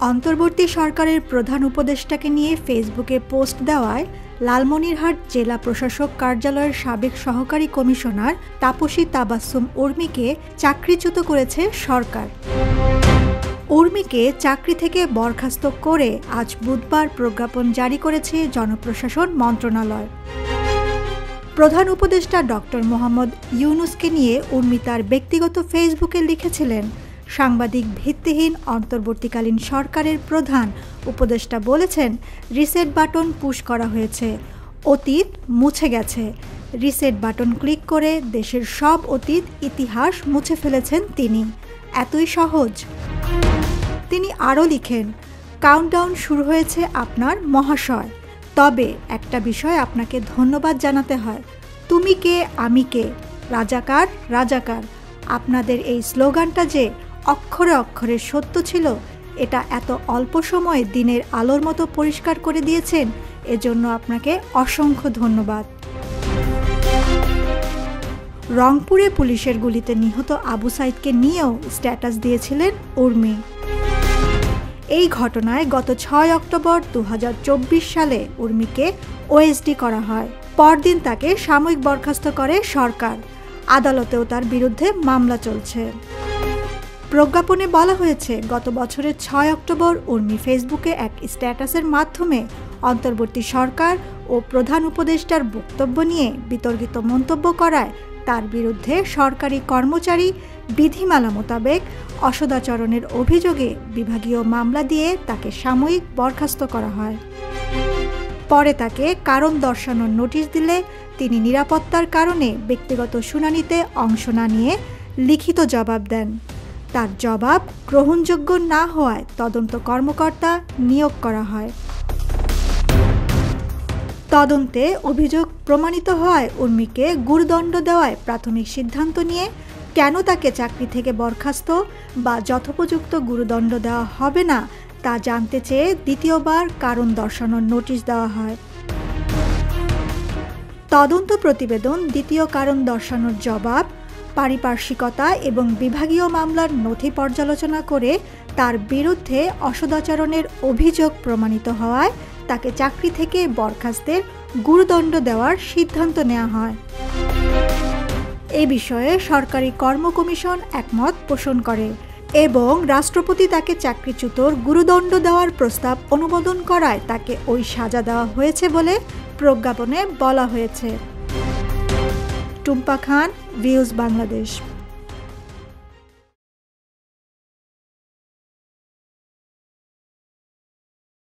অন্তর্বর্তী সরকারের প্রধান উপদেষ্টাকে নিয়ে ফেসবুকে পোস্ট দেওয়ায় লালমনিরহাট জেলা প্রশাসক কার্যালয়ের সাবেক সহকারী কমিশনার তাপসী তাবাসসুম উর্মিকে চাকরিচ্যুত করেছে সরকার। উর্মিকে চাকরি থেকে বরখাস্ত করে আজ বুধবার প্রজ্ঞাপন জারি করেছে জনপ্রশাসন মন্ত্রণালয়। প্রধান উপদেষ্টা ডক্টর মোহাম্মদ ইউনূসকে নিয়ে উর্মি তার ব্যক্তিগত ফেসবুকে লিখেছিলেন, সাংবাদিক ভিত্তিহীন অন্তর্বর্তীকালীন সরকারের প্রধান উপদেষ্টা বলেছেন, রিসেট বাটন পুশ করা হয়েছে, অতীত মুছে গেছে। রিসেট বাটন ক্লিক করে দেশের সব অতীত ইতিহাস মুছে ফেলেছেন তিনি। এতই সহজ। তিনি আরও লিখেন, কাউন্টডাউন শুরু হয়েছে আপনার মহাশয়। তবে একটা বিষয় আপনাকে ধন্যবাদ জানাতে হয়, তুমি কে আমি কে, রাজাকার রাজাকার। আপনাদের এই স্লোগানটা যে অক্ষরে অক্ষরে সত্য ছিল, এটা এত অল্প সময়ে দিনের আলোর মতো পরিষ্কার করে দিয়েছেন, এজন্য আপনাকে অসংখ্য ধন্যবাদ। রংপুরে পুলিশের গুলিতে নিহত আবু সাইদকে নিয়েও স্ট্যাটাস দিয়েছিলেন উর্মি। এই ঘটনায় গত 6 অক্টোবর 2024 সালে উর্মিকে ওএসডি করা হয়। পরদিন তাকে সাময়িক বরখাস্ত করে সরকার। আদালতেও তার বিরুদ্ধে মামলা চলছে। প্রজ্ঞাপনে বলা হয়েছে, গত বছরের 6 অক্টোবর উর্মি ফেসবুকে এক স্ট্যাটাসের মাধ্যমে অন্তর্বর্তী সরকার ও প্রধান উপদেষ্টার বক্তব্য নিয়ে বিতর্কিত মন্তব্য করায় তার বিরুদ্ধে সরকারি কর্মচারী বিধিমালা মোতাবেক অসদাচরণের অভিযোগে বিভাগীয় মামলা দিয়ে তাকে সাময়িক বরখাস্ত করা হয়। পরে তাকে কারণ দর্শানোর নোটিশ দিলে তিনি নিরাপত্তার কারণে ব্যক্তিগত শুনানিতে অংশ না নিয়ে লিখিত জবাব দেন। তার জবাব গ্রহণযোগ্য না হওয়ায় তদন্ত কর্মকর্তা নিয়োগ করা হয়। তদন্তে অভিযোগ প্রমাণিত হওয়ায় উর্মিকে গুরুদণ্ড দেওয়ায় প্রাথমিক সিদ্ধান্ত নিয়ে কেন তাকে চাকরি থেকে বরখাস্ত বা যথোপযুক্ত গুরুদণ্ড দেওয়া হবে না তা জানতে চেয়ে দ্বিতীয়বার কারণ দর্শানোর নোটিশ দেওয়া হয়। তদন্ত প্রতিবেদন, দ্বিতীয় কারণ দর্শানোর জবাব, পারিপার্শ্বিকতা এবং বিভাগীয় মামলার নথি পর্যালোচনা করে তার বিরুদ্ধে অসদাচরণের অভিযোগ প্রমাণিত হওয়ায় তাকে চাকরি থেকে বরখাস্তের গুরুদণ্ড দেওয়ার সিদ্ধান্ত নেওয়া হয়। এ বিষয়ে সরকারি কর্ম কমিশন একমত পোষণ করে এবং রাষ্ট্রপতি তাকে চাকরিচ্যুতর গুরুদণ্ড দেওয়ার প্রস্তাব অনুমোদন করায় তাকে ওই সাজা দেওয়া হয়েছে বলে প্রজ্ঞাপনে বলা হয়েছে। টুম্পা খান, ভিউজ বাংলাদেশ।